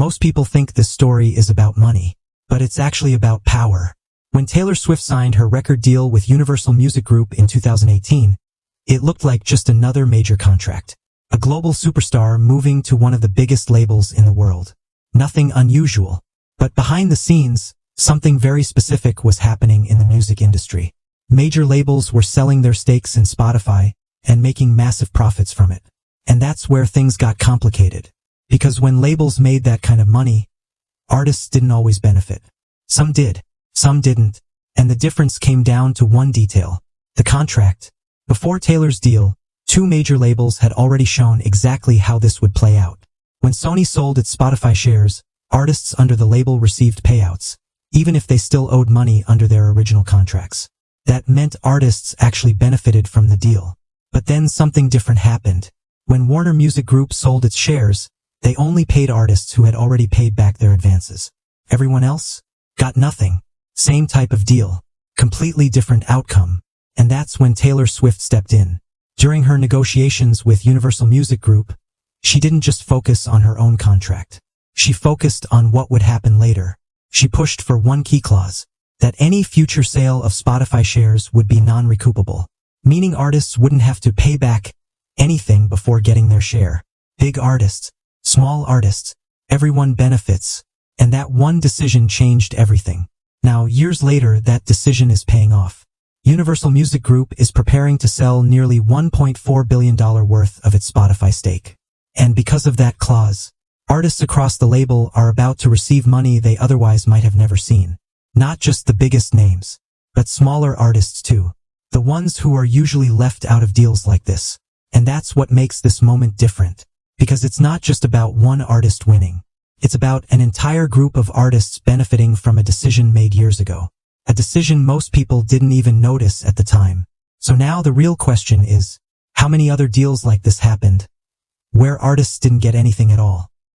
Most people think this story is about money, but it's actually about power. When Taylor Swift signed her record deal with Universal Music Group in 2018, it looked like just another major contract. A global superstar moving to one of the biggest labels in the world. Nothing unusual. But behind the scenes, something very specific was happening in the music industry. Major labels were selling their stakes in Spotify and making massive profits from it. And that's where things got complicated. Because when labels made that kind of money, artists didn't always benefit. Some did, some didn't, and the difference came down to one detail: the contract. Before Taylor's deal, two major labels had already shown exactly how this would play out. When Sony sold its Spotify shares, artists under the label received payouts, even if they still owed money under their original contracts. That meant artists actually benefited from the deal. But then something different happened. When Warner Music Group sold its shares, they only paid artists who had already paid back their advances. Everyone else got nothing. Same type of deal. Completely different outcome. And that's when Taylor Swift stepped in. During her negotiations with Universal Music Group, she didn't just focus on her own contract. She focused on what would happen later. She pushed for one key clause: that any future sale of Spotify shares would be non-recoupable, meaning artists wouldn't have to pay back anything before getting their share. Big artists, small artists, everyone benefits. And that one decision changed everything. Now, years later, that decision is paying off. Universal Music Group is preparing to sell nearly $1.4 billion worth of its Spotify stake. And because of that clause, artists across the label are about to receive money they otherwise might have never seen. Not just the biggest names, but smaller artists too. The ones who are usually left out of deals like this. And that's what makes this moment different. Because it's not just about one artist winning. It's about an entire group of artists benefiting from a decision made years ago. A decision most people didn't even notice at the time. So now the real question is, how many other deals like this happened, where artists didn't get anything at all?